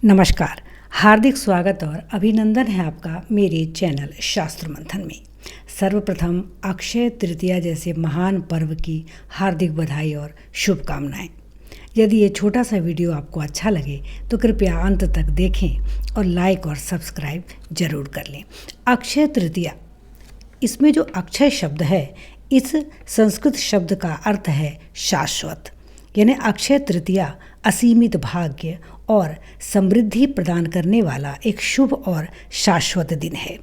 नमस्कार। हार्दिक स्वागत और अभिनंदन है आपका मेरे चैनल शास्त्र मंथन में। सर्वप्रथम अक्षय तृतीया जैसे महान पर्व की हार्दिक बधाई और शुभकामनाएं। यदि ये छोटा सा वीडियो आपको अच्छा लगे तो कृपया अंत तक देखें और लाइक और सब्सक्राइब जरूर कर लें। अक्षय तृतीया, इसमें जो अक्षय शब्द है, इस संस्कृत शब्द का अर्थ है शाश्वत। यानी अक्षय तृतीया असीमित भाग्य और समृद्धि प्रदान करने वाला एक शुभ और शाश्वत दिन है।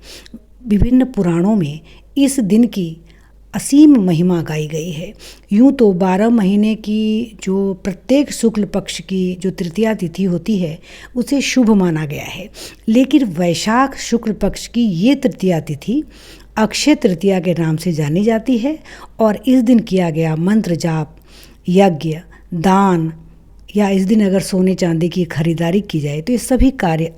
विभिन्न पुराणों में इस दिन की असीम महिमा गाई गई है। यूँ तो 12 महीने की जो प्रत्येक शुक्ल पक्ष की जो तृतीया तिथि होती है उसे शुभ माना गया है, लेकिन वैशाख शुक्ल पक्ष की ये तृतीया तिथि अक्षय तृतीया के नाम से जानी जाती है और इस दिन किया गया मंत्र जाप, यज्ञ, दान या इस दिन अगर सोने चांदी की खरीदारी की जाए तो ये सभी कार्य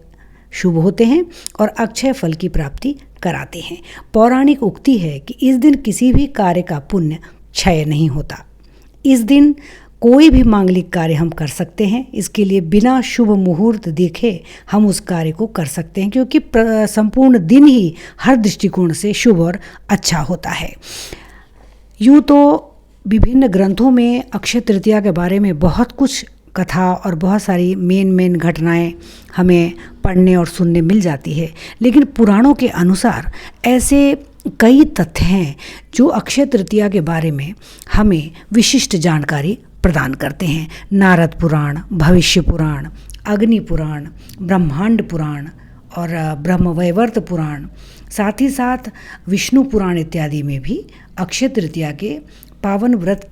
शुभ होते हैं और अक्षय फल की प्राप्ति कराते हैं। पौराणिक उक्ति है कि इस दिन किसी भी कार्य का पुण्य क्षय नहीं होता। इस दिन कोई भी मांगलिक कार्य हम कर सकते हैं। इसके लिए बिना शुभ मुहूर्त देखे हम उस कार्य को कर सकते हैं, क्योंकि संपूर्ण दिन ही हर दृष्टिकोण से शुभ और अच्छा होता है। यूँ तो विभिन्न ग्रंथों में अक्षय तृतीया के बारे में बहुत कुछ कथा और बहुत सारी मेन घटनाएं हमें पढ़ने और सुनने मिल जाती है, लेकिन पुराणों के अनुसार ऐसे कई तथ्य हैं जो अक्षय तृतीया के बारे में हमें विशिष्ट जानकारी प्रदान करते हैं। नारद पुराण, भविष्य पुराण, अग्नि पुराण, ब्रह्मांड पुराण और ब्रह्मवैवर्त पुराण, साथ ही साथ विष्णु पुराण इत्यादि में भी अक्षय तृतीया के पावन व्रत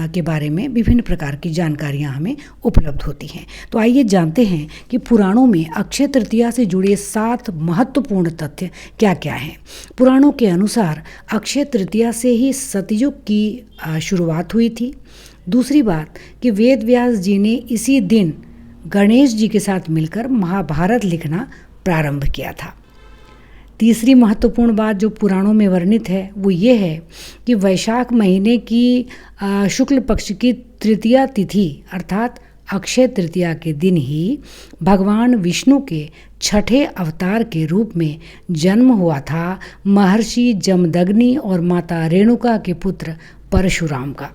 के बारे में विभिन्न प्रकार की जानकारियां हमें उपलब्ध होती हैं। तो आइए जानते हैं कि पुराणों में अक्षय तृतीया से जुड़े 7 महत्वपूर्ण तथ्य क्या क्या हैं। पुराणों के अनुसार अक्षय तृतीया से ही सतयुग की शुरुआत हुई थी। दूसरी बात कि वेद व्यास जी ने इसी दिन गणेश जी के साथ मिलकर महाभारत लिखना प्रारंभ किया था। तीसरी महत्वपूर्ण बात जो पुराणों में वर्णित है वो ये है कि वैशाख महीने की शुक्ल पक्ष की तृतीया तिथि अर्थात अक्षय तृतीया के दिन ही भगवान विष्णु के 6ठे अवतार के रूप में जन्म हुआ था महर्षि जमदग्नि और माता रेणुका के पुत्र परशुराम का।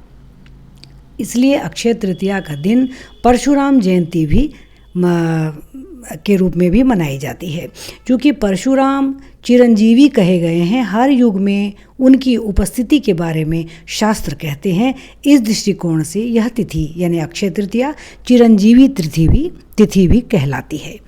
इसलिए अक्षय तृतीया का दिन परशुराम जयंती भी के रूप में भी मनाई जाती है। क्योंकि परशुराम चिरंजीवी कहे गए हैं, हर युग में उनकी उपस्थिति के बारे में शास्त्र कहते हैं। इस दृष्टिकोण से यह तिथि यानी अक्षय तृतीया चिरंजीवी तिथि भी कहलाती है।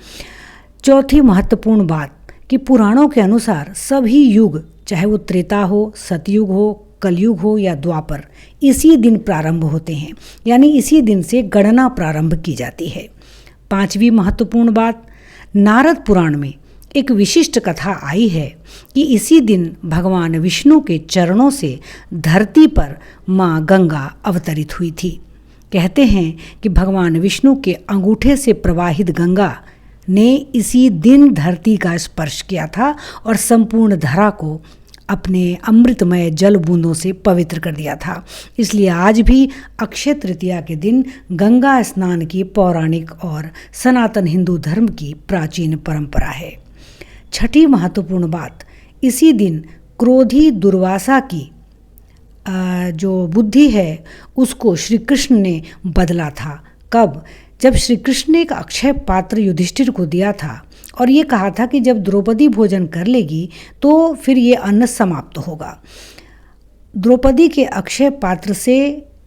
चौथी महत्वपूर्ण बात कि पुराणों के अनुसार सभी युग, चाहे वो त्रेता हो, सतयुग हो, कलयुग हो या द्वापर, इसी दिन प्रारंभ होते हैं, यानी इसी दिन से गणना प्रारंभ की जाती है। पांचवी महत्वपूर्ण बात, नारद पुराण में एक विशिष्ट कथा आई है कि इसी दिन भगवान विष्णु के चरणों से धरती पर माँ गंगा अवतरित हुई थी। कहते हैं कि भगवान विष्णु के अंगूठे से प्रवाहित गंगा ने इसी दिन धरती का स्पर्श किया था और संपूर्ण धरा को अपने अमृतमय जल बूंदों से पवित्र कर दिया था। इसलिए आज भी अक्षय तृतीया के दिन गंगा स्नान की पौराणिक और सनातन हिंदू धर्म की प्राचीन परंपरा है। छठी महत्वपूर्ण बात, इसी दिन क्रोधी दुर्वासा की जो बुद्धि है उसको श्री कृष्ण ने बदला था। कब? जब श्री कृष्ण ने एक अक्षय पात्र युधिष्ठिर को दिया था और ये कहा था कि जब द्रौपदी भोजन कर लेगी तो फिर ये अन्न समाप्त होगा। द्रौपदी के अक्षय पात्र से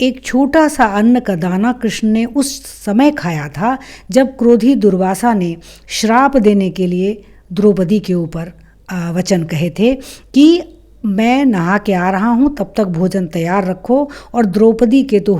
एक छोटा सा अन्न का दाना कृष्ण ने उस समय खाया था जब क्रोधी दुर्वासा ने श्राप देने के लिए द्रौपदी के ऊपर वचन कहे थे कि मैं नहा के आ रहा हूँ, तब तक भोजन तैयार रखो। और द्रौपदी के तो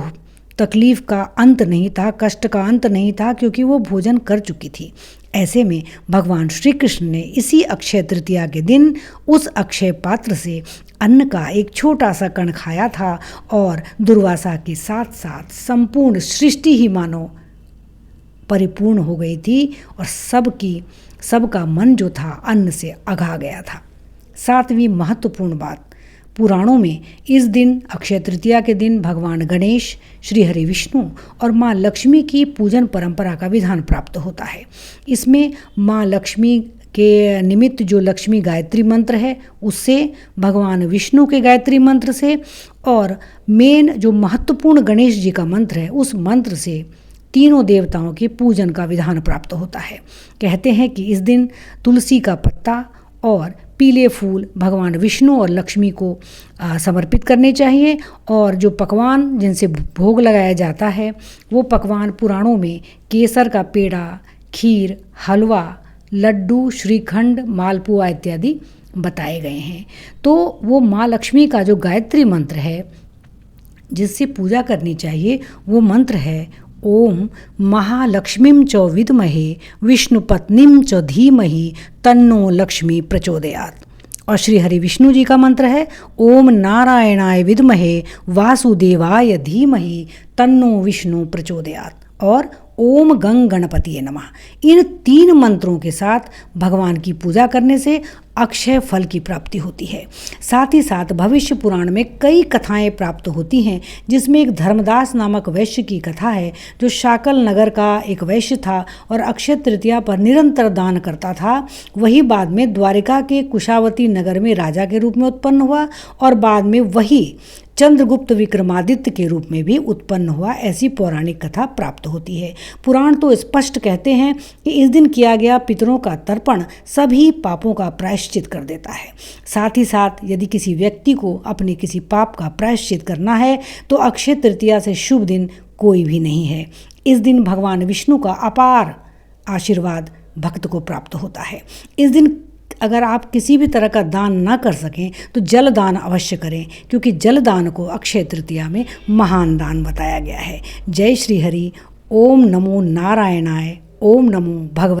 तकलीफ का अंत नहीं था, कष्ट का अंत नहीं था, क्योंकि वो भोजन कर चुकी थी। ऐसे में भगवान श्री कृष्ण ने इसी अक्षय तृतीया के दिन उस अक्षय पात्र से अन्न का एक छोटा सा कण खाया था और दुर्वासा के साथ साथ संपूर्ण सृष्टि ही मानो परिपूर्ण हो गई थी और सबका मन जो था अन्न से अघा गया था। सातवीं महत्वपूर्ण बात, पुराणों में इस दिन अक्षय तृतीया के दिन भगवान गणेश, श्री हरि विष्णु और माँ लक्ष्मी की पूजन परंपरा का विधान प्राप्त होता है। इसमें माँ लक्ष्मी के निमित्त जो लक्ष्मी गायत्री मंत्र है उससे, भगवान विष्णु के गायत्री मंत्र से और मेन जो महत्वपूर्ण गणेश जी का मंत्र है उस मंत्र से तीनों देवताओं के पूजन का विधान प्राप्त होता है। कहते हैं कि इस दिन तुलसी का पत्ता और पीले फूल भगवान विष्णु और लक्ष्मी को समर्पित करने चाहिए और जो पकवान जिनसे भोग लगाया जाता है वो पकवान पुराणों में केसर का पेड़ा, खीर, हलवा, लड्डू, श्रीखंड, मालपुआ इत्यादि बताए गए हैं। तो वो माँ लक्ष्मी का जो गायत्री मंत्र है जिससे पूजा करनी चाहिए वो मंत्र है ओम महालक्ष्मीं च विद्महे विष्णुपत्नीं च धीमहि तन्नो लक्ष्मी प्रचोदयात्। और श्री हरि विष्णु जी का मंत्र है ओम नारायणाय विद्महे वासुदेवाय धीमहि तन्नो विष्णु प्रचोदयात् और ओम गंग गणपतिये नमः। इन 3 मंत्रों के साथ भगवान की पूजा करने से अक्षय फल की प्राप्ति होती है। साथ ही साथ भविष्य पुराण में कई कथाएं प्राप्त होती हैं, जिसमें एक धर्मदास नामक वैश्य की कथा है जो शाकल नगर का एक वैश्य था और अक्षय तृतीया पर निरंतर दान करता था। वही बाद में द्वारिका के कुशावती नगर में राजा के रूप में उत्पन्न हुआ और बाद में वही चंद्रगुप्त विक्रमादित्य के रूप में भी उत्पन्न हुआ, ऐसी पौराणिक कथा प्राप्त होती है। पुराण तो स्पष्ट कहते हैं कि इस दिन किया गया पितरों का तर्पण सभी पापों का प्रायश्चित कर देता है। साथ ही साथ यदि किसी व्यक्ति को अपने किसी पाप का प्रायश्चित करना है तो अक्षय तृतीया से शुभ दिन कोई भी नहीं है। इस दिन भगवान विष्णु का अपार आशीर्वाद भक्त को प्राप्त होता है। इस दिन अगर आप किसी भी तरह का दान ना कर सकें तो जल दान अवश्य करें, क्योंकि जल दान को अक्षय तृतीया में महान दान बताया गया है। जय श्री हरि। ओम नमो नारायणाय। ओम नमो भगवते